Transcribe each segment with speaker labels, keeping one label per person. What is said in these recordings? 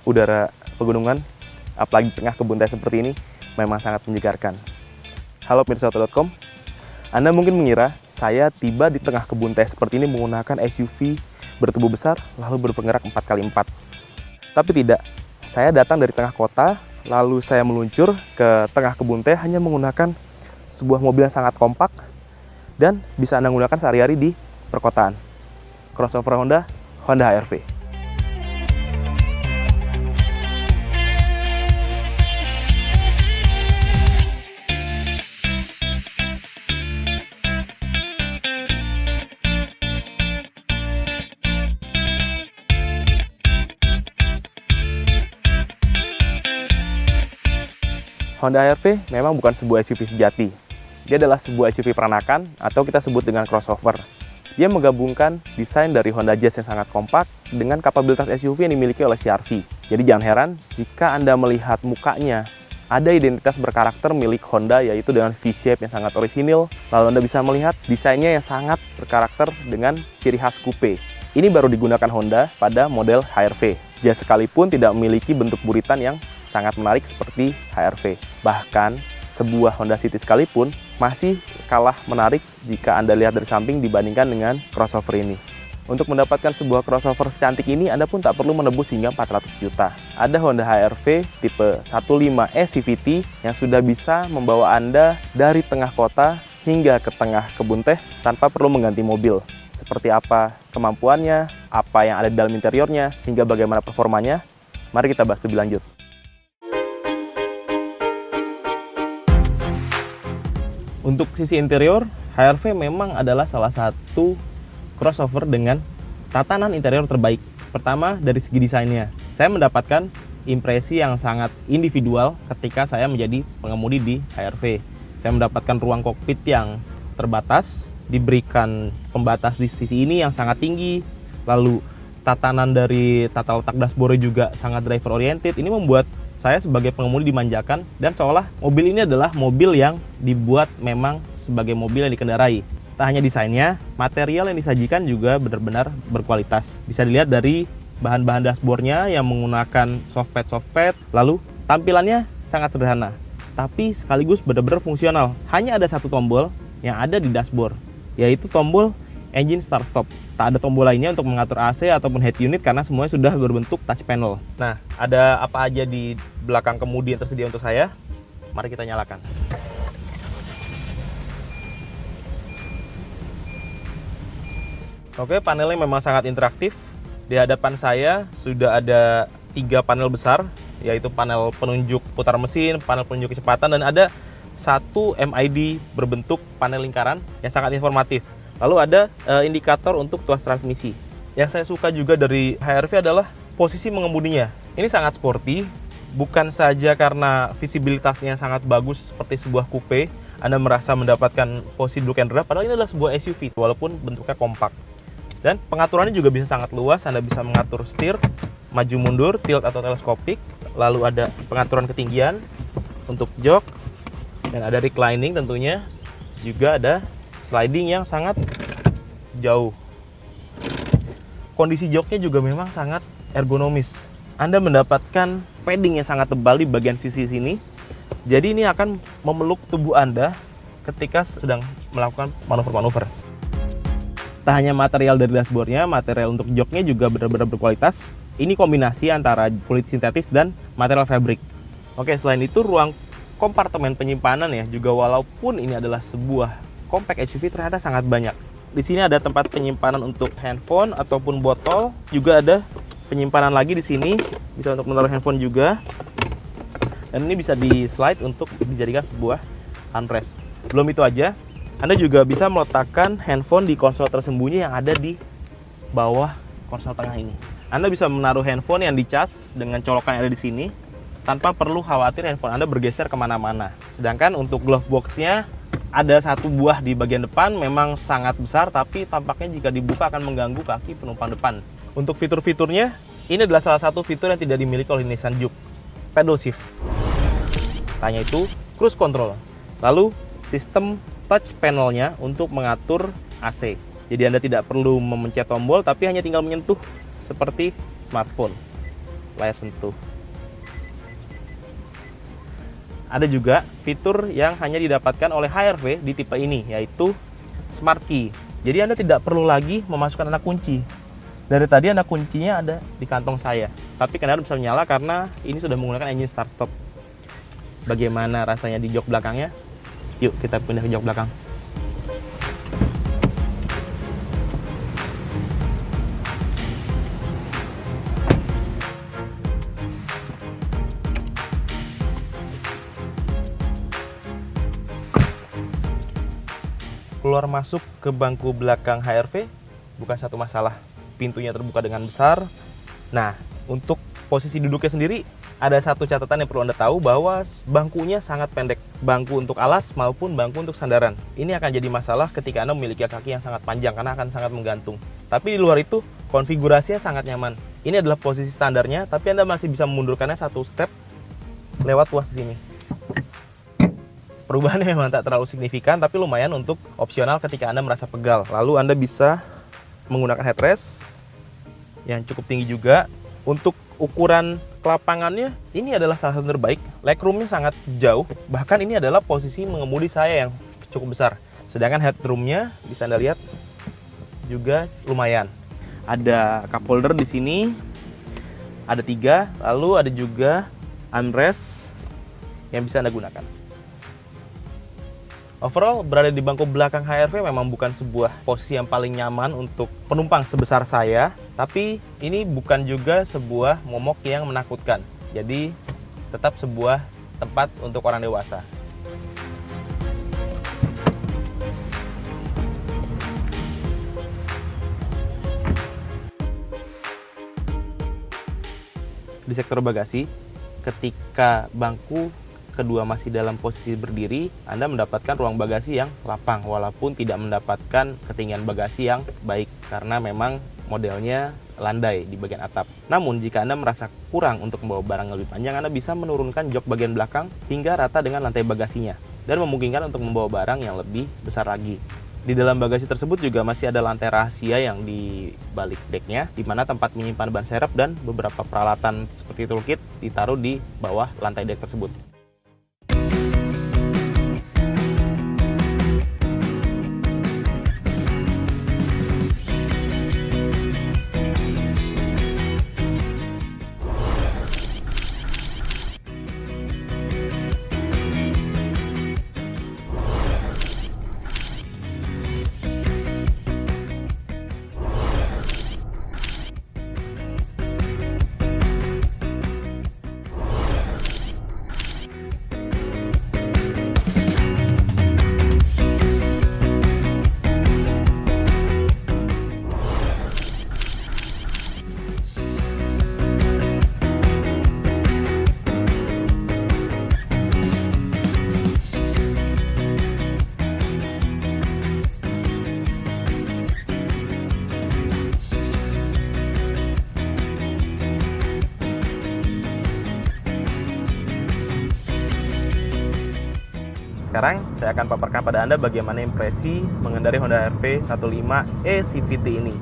Speaker 1: udara pegunungan, apalagi di tengah kebun teh seperti ini, memang sangat menyegarkan. Halo pemirsa Auto.com, Anda mungkin mengira saya tiba di tengah kebun teh seperti ini menggunakan SUV bertubuh besar lalu berpenggerak 4x4. Tapi tidak, saya datang dari tengah kota, lalu saya meluncur ke tengah kebun teh hanya menggunakan sebuah mobil yang sangat kompak dan bisa Anda gunakan sehari-hari di perkotaan. Crossover Honda, Honda HR-V. Honda HR-V memang bukan sebuah SUV sejati. Dia adalah sebuah SUV peranakan atau kita sebut dengan crossover. Dia menggabungkan desain dari Honda Jazz yang sangat kompak dengan kapabilitas SUV yang dimiliki oleh CR-V. Jadi jangan heran jika Anda melihat mukanya ada identitas berkarakter milik Honda, yaitu dengan V-shape yang sangat orisinil. Lalu Anda bisa melihat desainnya yang sangat berkarakter dengan ciri khas coupe. Ini baru digunakan Honda pada model HR-V. Jazz sekalipun tidak memiliki bentuk buritan yang sangat menarik seperti HR-V. Bahkan sebuah Honda City sekalipun masih kalah menarik jika Anda lihat dari samping dibandingkan dengan crossover ini. Untuk mendapatkan sebuah crossover secantik ini, Anda pun tak perlu menebus hingga 400 juta. Ada Honda HR-V tipe 15e CVT yang sudah bisa membawa Anda dari tengah kota hingga ke tengah kebun teh tanpa perlu mengganti mobil. Seperti apa kemampuannya, apa yang ada di dalam interiornya, hingga bagaimana performanya, mari kita bahas lebih lanjut. Untuk sisi interior, HR-V memang adalah salah satu crossover dengan tatanan interior terbaik. Pertama, dari segi desainnya. Saya mendapatkan impresi yang sangat individual ketika saya menjadi pengemudi di HR-V. Saya mendapatkan ruang kokpit yang terbatas, diberikan pembatas di sisi ini yang sangat tinggi, lalu tatanan dari tata letak dashboard juga sangat driver oriented. Ini membuat saya sebagai pengemudi dimanjakan dan seolah mobil ini adalah mobil yang dibuat memang sebagai mobil yang dikendarai. Tak hanya desainnya, material yang disajikan juga benar-benar berkualitas. Bisa dilihat dari bahan-bahan dashboardnya yang menggunakan softpad, lalu tampilannya sangat sederhana, tapi sekaligus benar-benar fungsional. Hanya ada satu tombol yang ada di dashboard, yaitu tombol engine start stop. Tak ada tombol lainnya untuk mengatur AC ataupun head unit karena semuanya sudah berbentuk touch panel. Nah, ada apa aja di belakang kemudi yang tersedia untuk saya? Mari kita nyalakan. Oke, panelnya memang sangat interaktif. Di hadapan saya sudah ada 3 panel besar, yaitu panel penunjuk putar mesin, panel penunjuk kecepatan, dan ada satu MID berbentuk panel lingkaran yang sangat informatif. Lalu ada indikator untuk tuas transmisi. Yang saya suka juga dari HR-V adalah posisi mengemudinya. Ini sangat sporty, bukan saja karena visibilitasnya sangat bagus seperti sebuah coupe, Anda merasa mendapatkan posisi duduk yang rendah, padahal ini adalah sebuah SUV walaupun bentuknya kompak. Dan pengaturannya juga bisa sangat luas, Anda bisa mengatur setir, maju mundur, tilt atau teleskopik, lalu ada pengaturan ketinggian untuk jok, dan ada reclining tentunya, juga ada sliding yang sangat jauh. Kondisi joknya juga memang sangat ergonomis. Anda mendapatkan padding yang sangat tebal di bagian sisi sini. Jadi ini akan memeluk tubuh Anda ketika sedang melakukan manuver-manuver. Tak hanya material dari dashboardnya, material untuk joknya juga benar-benar berkualitas. Ini kombinasi antara kulit sintetis dan material fabric. Oke, selain itu ruang kompartemen penyimpanan ya, juga walaupun ini adalah sebuah compact SUV ternyata sangat banyak. Di sini ada tempat penyimpanan untuk handphone ataupun botol, juga ada penyimpanan lagi di sini, bisa untuk menaruh handphone juga. Dan ini bisa di slide untuk dijadikan sebuah armrest. Belum itu aja, Anda juga bisa meletakkan handphone di konsol tersembunyi yang ada di bawah konsol tengah ini. Anda bisa menaruh handphone yang dicas dengan colokan yang ada di sini tanpa perlu khawatir handphone Anda bergeser kemana-mana. Sedangkan untuk glove box-nya ada satu buah di bagian depan, memang sangat besar, tapi tampaknya jika dibuka akan mengganggu kaki penumpang depan. Untuk fitur-fiturnya, ini adalah salah satu fitur yang tidak dimiliki oleh Nissan Juke, pedal shift. Hanya itu, cruise control. Lalu, sistem touch panelnya untuk mengatur AC. Jadi Anda tidak perlu memencet tombol, tapi hanya tinggal menyentuh seperti smartphone. layar sentuh. Ada juga fitur yang hanya didapatkan oleh HR-V di tipe ini, yaitu Smart Key. Jadi Anda tidak perlu lagi memasukkan anak kunci. Dari tadi anak kuncinya ada di kantong saya, tapi kendaraan bisa menyala karena ini sudah menggunakan engine start stop. Bagaimana rasanya di jok belakangnya? Yuk kita pindah ke jok belakang. Keluar masuk ke bangku belakang HR-V bukan satu masalah. Pintunya terbuka dengan besar. Nah, untuk posisi duduknya sendiri ada satu catatan yang perlu Anda tahu, bahwa bangkunya sangat pendek. Bangku untuk alas maupun bangku untuk sandaran. Ini akan jadi masalah ketika Anda memiliki kaki yang sangat panjang karena akan sangat menggantung. Tapi di luar itu konfigurasinya sangat nyaman. Ini adalah posisi standarnya, tapi Anda masih bisa memundurkannya satu step lewat tuas di sini. Perubahannya memang tak terlalu signifikan, tapi lumayan untuk opsional ketika Anda merasa pegal. Lalu Anda bisa menggunakan headrest yang cukup tinggi juga. Untuk ukuran kelapangannya, ini adalah salah satu terbaik. Legroomnya sangat jauh, bahkan ini adalah posisi mengemudi saya yang cukup besar. Sedangkan headroomnya bisa Anda lihat juga lumayan. Ada cup holder di sini, ada 3, lalu ada juga armrest yang bisa Anda gunakan. Overall, berada di bangku belakang HR-V memang bukan sebuah posisi yang paling nyaman untuk penumpang sebesar saya, tapi ini bukan juga sebuah momok yang menakutkan. Jadi, tetap sebuah tempat untuk orang dewasa. Di sektor bagasi, ketika bangku kedua masih dalam posisi berdiri, Anda mendapatkan ruang bagasi yang lapang walaupun tidak mendapatkan ketinggian bagasi yang baik karena memang modelnya landai di bagian atap. Namun jika Anda merasa kurang untuk membawa barang yang lebih panjang, Anda bisa menurunkan jok bagian belakang hingga rata dengan lantai bagasinya dan memungkinkan untuk membawa barang yang lebih besar lagi. Di dalam bagasi tersebut juga masih ada lantai rahasia yang di balik deknya, di mana tempat menyimpan ban serep dan beberapa peralatan seperti toolkit ditaruh di bawah lantai dek tersebut. Sekarang saya akan paparkan pada Anda bagaimana impresi mengendarai Honda HR-V 15e CVT ini.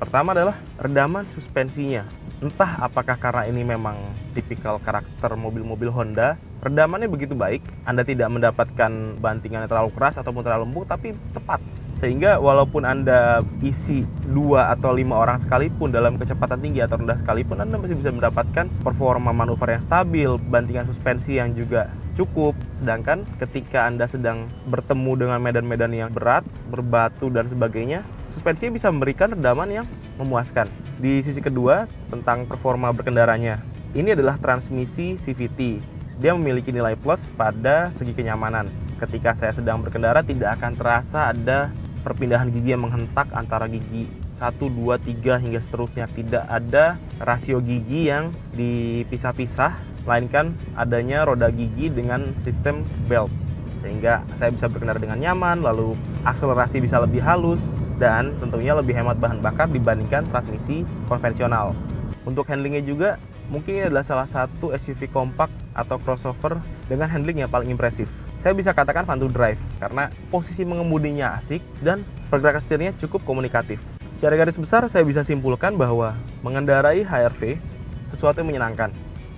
Speaker 1: Pertama adalah redaman suspensinya. Entah apakah karena ini memang tipikal karakter mobil-mobil Honda, redamannya begitu baik, Anda tidak mendapatkan bantingan yang terlalu keras ataupun terlalu empuk, tapi tepat. Sehingga walaupun Anda isi 2 atau 5 orang sekalipun dalam kecepatan tinggi atau rendah sekalipun, Anda masih bisa mendapatkan performa manuver yang stabil, bantingan suspensi yang juga cukup. Sedangkan ketika Anda sedang bertemu dengan medan-medan yang berat, berbatu dan sebagainya, suspensinya bisa memberikan redaman yang memuaskan. Di sisi kedua, tentang performa berkendaranya. Ini adalah transmisi CVT. Dia memiliki nilai plus pada segi kenyamanan. Ketika saya sedang berkendara, tidak akan terasa ada perpindahan gigi yang menghentak antara gigi 1, 2, 3 hingga seterusnya. Tidak ada rasio gigi yang dipisah-pisah, melainkan adanya roda gigi dengan sistem belt. Sehingga saya bisa berkendara dengan nyaman, lalu akselerasi bisa lebih halus, dan tentunya lebih hemat bahan bakar dibandingkan transmisi konvensional. Untuk handlingnya juga, mungkin ini adalah salah satu SUV kompak atau crossover dengan handling yang paling impresif. Saya bisa katakan fun to drive, karena posisi mengemudinya asik dan pergerakan setirnya cukup komunikatif. Secara garis besar, saya bisa simpulkan bahwa mengendarai HR-V sesuatu yang menyenangkan.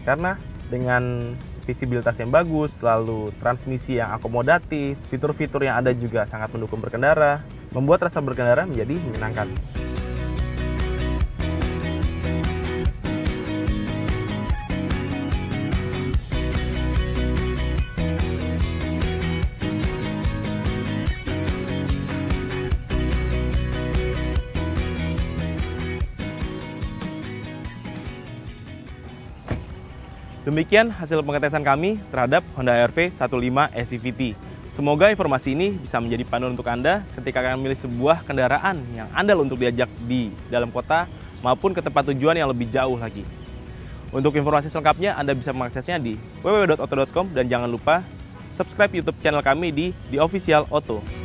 Speaker 1: Karena dengan visibilitas yang bagus, lalu transmisi yang akomodatif, fitur-fitur yang ada juga sangat mendukung berkendara, membuat rasa berkendara menjadi menyenangkan. Demikian hasil pengetesan kami terhadap Honda HR-V 15 SCVT. Semoga informasi ini bisa menjadi panduan untuk Anda ketika akan memilih sebuah kendaraan yang andal untuk diajak di dalam kota maupun ke tempat tujuan yang lebih jauh lagi. Untuk informasi selengkapnya Anda bisa mengaksesnya di www.auto.com dan jangan lupa subscribe YouTube channel kami di The Official Auto.